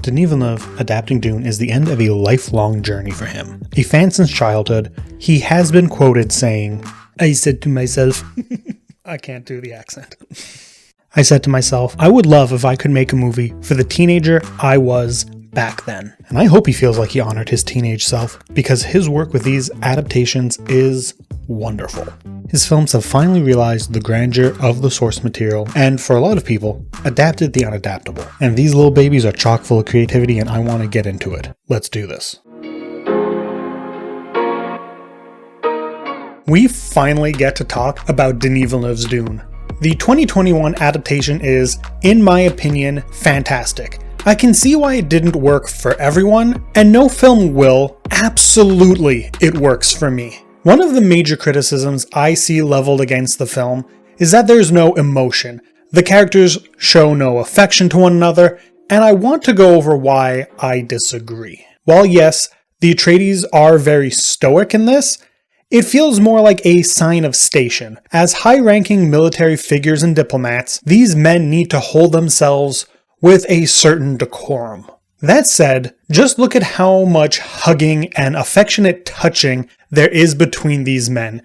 Denis Villeneuve adapting Dune is the end of a lifelong journey for him. A fan since childhood, he has been quoted saying, "I said to myself," I can't do the accent. I said to myself, I would love if I could make a movie for the teenager I was back then. And I hope he feels like he honored his teenage self, because his work with these adaptations is wonderful. His films have finally realized the grandeur of the source material, and for a lot of people, adapted the unadaptable. And these little babies are chock full of creativity, and I want to get into it. Let's do this. We finally get to talk about Denis Villeneuve's Dune. The 2021 adaptation is, in my opinion, fantastic. I can see why it didn't work for everyone, and no film will. Absolutely, it works for me. One of the major criticisms I see leveled against the film is that there's no emotion. The characters show no affection to one another, and I want to go over why I disagree. While yes, the Atreides are very stoic in this, it feels more like a sign of station. As high-ranking military figures and diplomats, these men need to hold themselves with a certain decorum. That said, just look at how much hugging and affectionate touching there is between these men.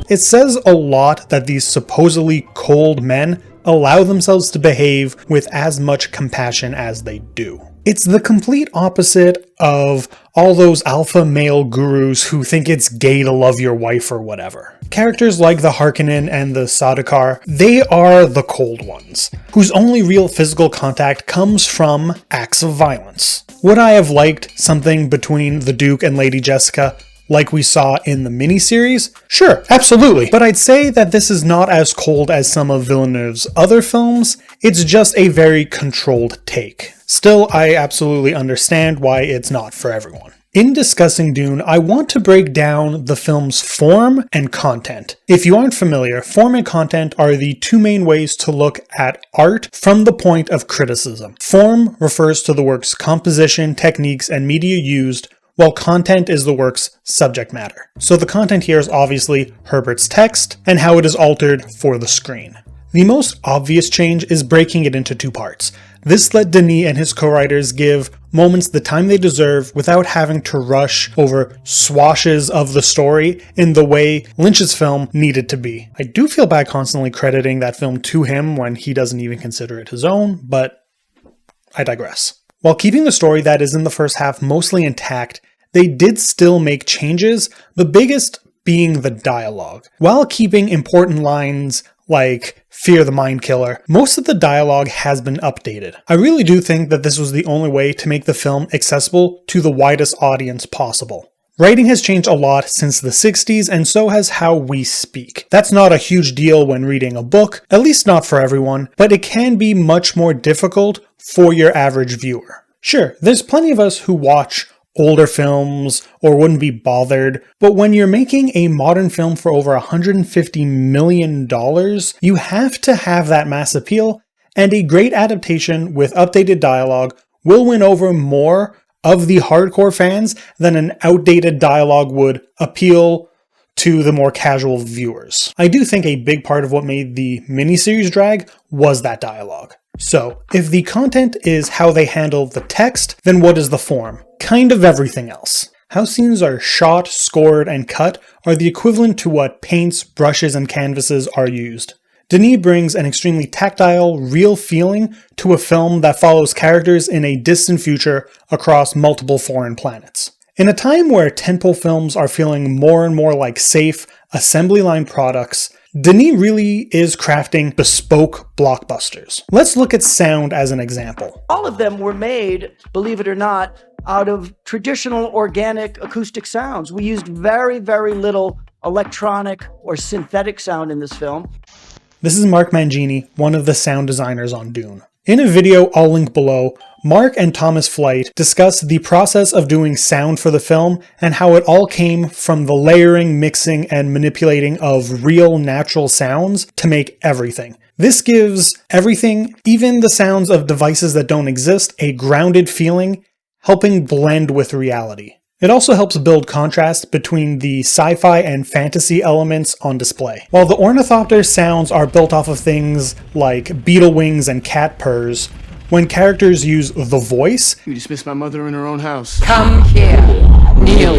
It says a lot that these supposedly cold men allow themselves to behave with as much compassion as they do. It's the complete opposite of all those alpha male gurus who think it's gay to love your wife or whatever. Characters like the Harkonnen and the Sardaukar, they are the cold ones, whose only real physical contact comes from acts of violence. Would I have liked something between the Duke and Lady Jessica like we saw in the miniseries? Sure, absolutely. But I'd say that this is not as cold as some of Villeneuve's other films. It's just a very controlled take. Still, I absolutely understand why it's not for everyone. In discussing Dune, I want to break down the film's form and content. If you aren't familiar, form and content are the two main ways to look at art from the point of criticism. Form refers to the work's composition, techniques, and media used, while content is the work's subject matter. So the content here is obviously Herbert's text and how it is altered for the screen. The most obvious change is breaking it into two parts. This let Denis and his co-writers give moments the time they deserve without having to rush over swashes of the story in the way Lynch's film needed to be. I do feel bad constantly crediting that film to him when he doesn't even consider it his own, but I digress. While keeping the story that is in the first half mostly intact, they did still make changes, the biggest being the dialogue. While keeping important lines like "Fear the Mind Killer," most of the dialogue has been updated. I really do think that this was the only way to make the film accessible to the widest audience possible. Writing has changed a lot since the 60s, and so has how we speak. That's not a huge deal when reading a book, at least not for everyone, but it can be much more difficult for your average viewer. Sure, there's plenty of us who watch older films or wouldn't be bothered, but when you're making a modern film for over $150 million, you have to have that mass appeal, and a great adaptation with updated dialogue will win over more of the hardcore fans than an outdated dialogue would appeal to the more casual viewers. I do think a big part of what made the miniseries drag was that dialogue. So, if the content is how they handle the text, then what is the form? Kind of everything else. How scenes are shot, scored, and cut are the equivalent to what paints, brushes, and canvases are used. Denis brings an extremely tactile, real feeling to a film that follows characters in a distant future across multiple foreign planets. In a time where tentpole films are feeling more and more like safe, assembly line products, Denis really is crafting bespoke blockbusters. Let's look at sound as an example. All of them were made, believe it or not, out of traditional organic acoustic sounds. We used very, very little electronic or synthetic sound in this film. This is Mark Mangini, one of the sound designers on Dune. In a video I'll link below, Mark and Thomas Flight discuss the process of doing sound for the film and how it all came from the layering, mixing, and manipulating of real natural sounds to make everything. This gives everything, even the sounds of devices that don't exist, a grounded feeling, helping blend with reality. It also helps build contrast between the sci-fi and fantasy elements on display. While the ornithopter sounds are built off of things like beetle wings and cat purrs, when characters use the voice, You dismissed my mother in her own house. Come here, kneel.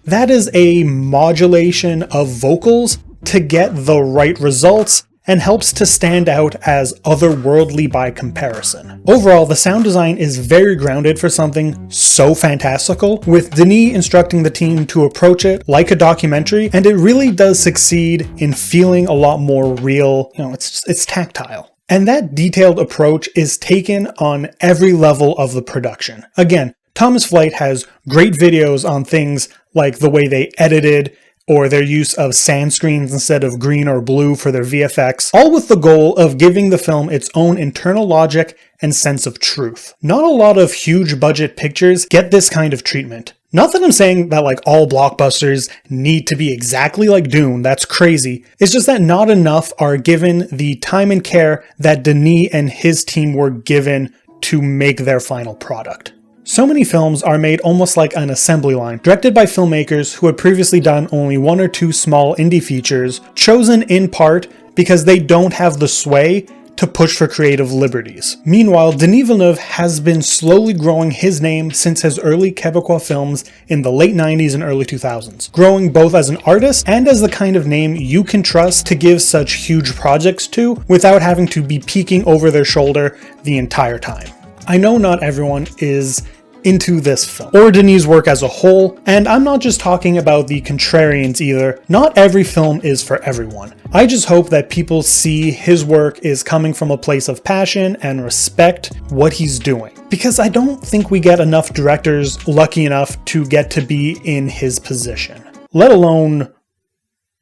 that is a modulation of vocals to get the right results and helps to stand out as otherworldly by comparison. Overall, the sound design is very grounded for something so fantastical, with Denis instructing the team to approach it like a documentary, and it really does succeed in feeling a lot more real. It's tactile. And that detailed approach is taken on every level of the production. Again, Thomas Flight has great videos on things like the way they edited, or their use of sand screens instead of green or blue for their VFX, all with the goal of giving the film its own internal logic and sense of truth. Not a lot of huge budget pictures get this kind of treatment. Not that I'm saying that like all blockbusters need to be exactly like Dune, that's crazy. It's just that not enough are given the time and care that Denis and his team were given to make their final product. So many films are made almost like an assembly line, directed by filmmakers who had previously done only one or two small indie features, chosen in part because they don't have the sway to push for creative liberties. Meanwhile, Denis Villeneuve has been slowly growing his name since his early Quebecois films in the late 90s and early 2000s, growing both as an artist and as the kind of name you can trust to give such huge projects to without having to be peeking over their shoulder the entire time. I know not everyone is into this film, or Denis' work as a whole, and I'm not just talking about the contrarians either. Not every film is for everyone. I just hope that people see his work is coming from a place of passion and respect what he's doing. Because I don't think we get enough directors lucky enough to get to be in his position. Let alone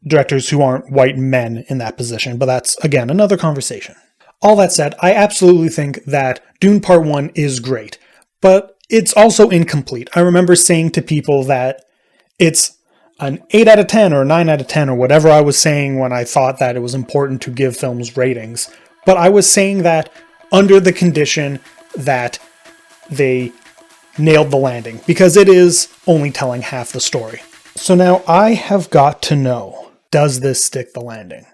directors who aren't white men in that position, but that's, again, another conversation. All that said, I absolutely think that Dune Part 1 is great, but it's also incomplete. I remember saying to people that it's an 8 out of 10 or 9 out of 10 or whatever I was saying when I thought that it was important to give films ratings. But I was saying that under the condition that they nailed the landing, because it is only telling half the story. So now I have got to know, does this stick the landing?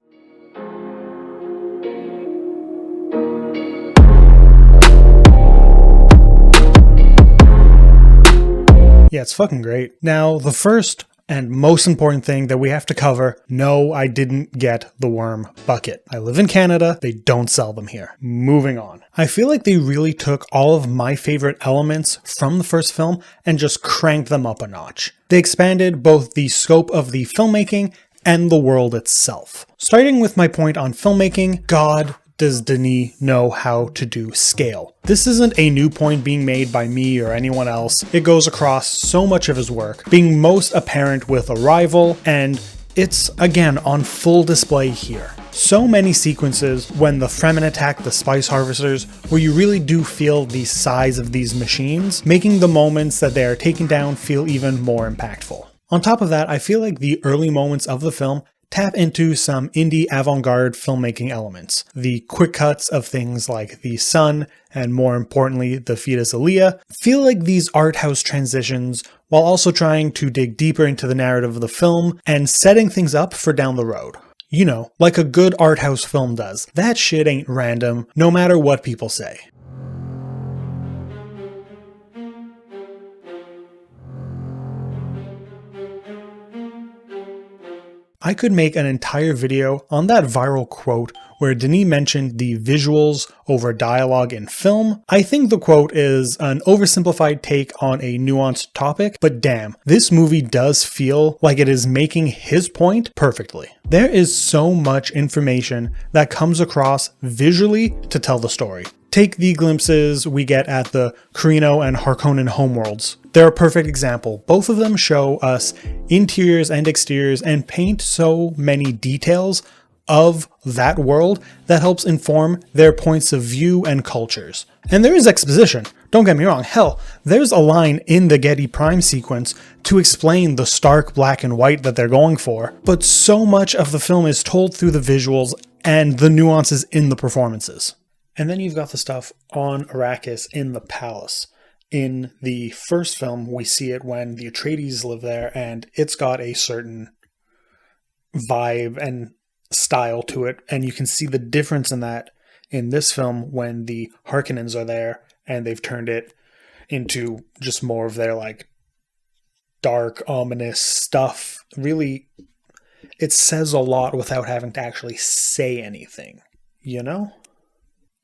Yeah, it's fucking great. Now, the first and most important thing that we have to cover, no, I didn't get the worm bucket. I live in Canada, they don't sell them here. Moving on. I feel like they really took all of my favorite elements from the first film and just cranked them up a notch. They expanded both the scope of the filmmaking and the world itself. Starting with my point on filmmaking, God does Denis know how to do scale. This isn't a new point being made by me or anyone else. It goes across so much of his work, being most apparent with Arrival, and it's again on full display here. So many sequences when the Fremen attack the spice harvesters where you really do feel the size of these machines, making the moments that they are taken down feel even more impactful. On top of that, I feel like the early moments of the film tap into some indie avant-garde filmmaking elements. The quick cuts of things like the sun, and more importantly, the fetus Aaliyah, feel like these art house transitions while also trying to dig deeper into the narrative of the film and setting things up for down the road. You know, like a good art house film does. That shit ain't random, no matter what people say. I could make an entire video on that viral quote where Denis mentioned the visuals over dialogue in film. I think the quote is an oversimplified take on a nuanced topic, but damn, this movie does feel like it is making his point perfectly. There is so much information that comes across visually to tell the story. Take the glimpses we get at the Carino and Harkonnen homeworlds. They're a perfect example. Both of them show us interiors and exteriors and paint so many details of that world that helps inform their points of view and cultures. And there is exposition, don't get me wrong. Hell, there's a line in the Getty Prime sequence to explain the stark black and white that they're going for, but so much of the film is told through the visuals and the nuances in the performances. And then you've got the stuff on Arrakis in the palace. In the first film, we see it when the Atreides live there, and it's got a certain vibe and style to it, and you can see the difference in that in this film when the Harkonnens are there, and they've turned it into just more of their like dark, ominous stuff. Really, it says a lot without having to actually say anything, you know?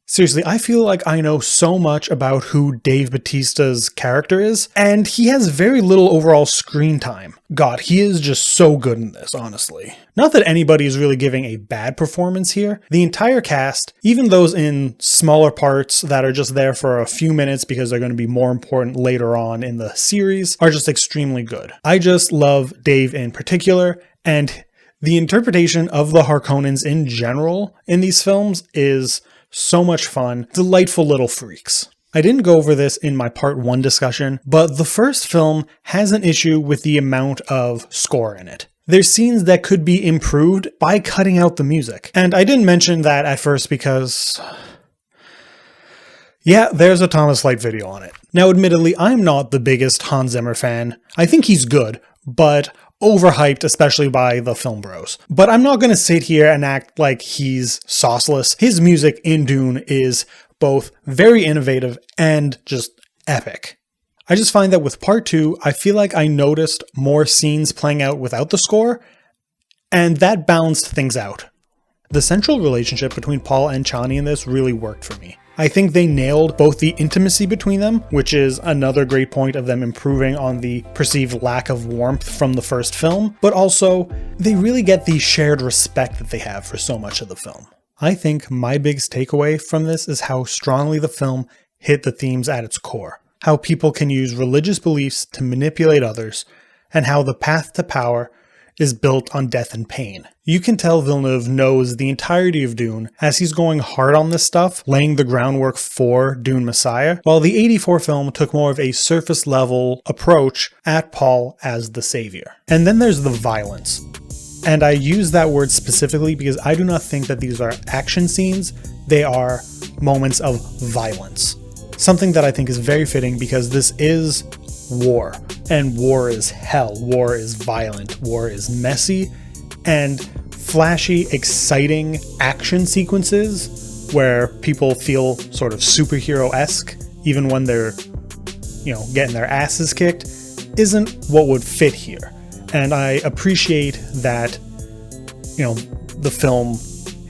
Seriously, I feel like I know so much about who Dave Bautista's character is, and he has very little overall screen time. God, he is just so good in this, honestly. Not that anybody is really giving a bad performance here. The entire cast, even those in smaller parts that are just there for a few minutes because they're going to be more important later on in the series, are just extremely good. I just love Dave in particular, and the interpretation of the Harkonnens in general in these films is so much fun, delightful little freaks. I didn't go over this in my part 1 discussion, but the first film has an issue with the amount of score in it. There's scenes that could be improved by cutting out the music. And I didn't mention that at first because, yeah, there's a Thomas Light video on it. Now, admittedly, I'm not the biggest Hans Zimmer fan. I think he's good, but overhyped, especially by the film bros. But I'm not going to sit here and act like he's sauceless. His music in Dune is both very innovative and just epic. I just find that with part 2, I feel like I noticed more scenes playing out without the score, and that balanced things out. The central relationship between Paul and Chani in this really worked for me. I think they nailed both the intimacy between them, which is another great point of them improving on the perceived lack of warmth from the first film, but also they really get the shared respect that they have for so much of the film. I think my biggest takeaway from this is how strongly the film hit the themes at its core, how people can use religious beliefs to manipulate others, and how the path to power is built on death and pain. You can tell Villeneuve knows the entirety of Dune as he's going hard on this stuff, laying the groundwork for Dune Messiah, while the 84 film took more of a surface level approach at Paul as the savior. And then there's the violence. And I use that word specifically because I do not think that these are action scenes, they are moments of violence. Something that I think is very fitting because this is war, and war is hell, war is violent, war is messy, and flashy, exciting action sequences where people feel sort of superhero-esque, even when they're, getting their asses kicked, isn't what would fit here. And I appreciate that, the film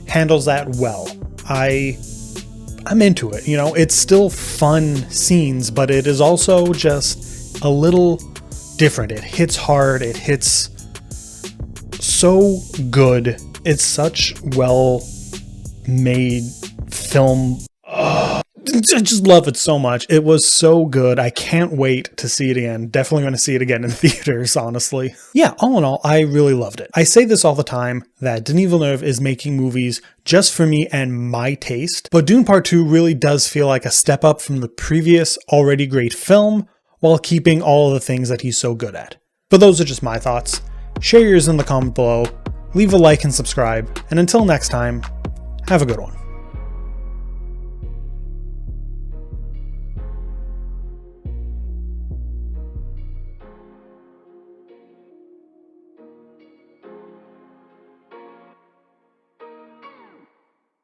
handles that well. I'm into it, it's still fun scenes, but it is also just a little different. It hits hard, it hits so good. It's such well-made film. I just love it so much. It was so good. I can't wait to see it again. Definitely going to see it again in theaters, honestly. Yeah, all in all, I really loved it. I say this all the time, that Denis Villeneuve is making movies just for me and my taste, but Dune Part 2 really does feel like a step up from the previous already great film, while keeping all of the things that he's so good at. But those are just my thoughts. Share yours in the comment below, leave a like and subscribe, and until next time, have a good one.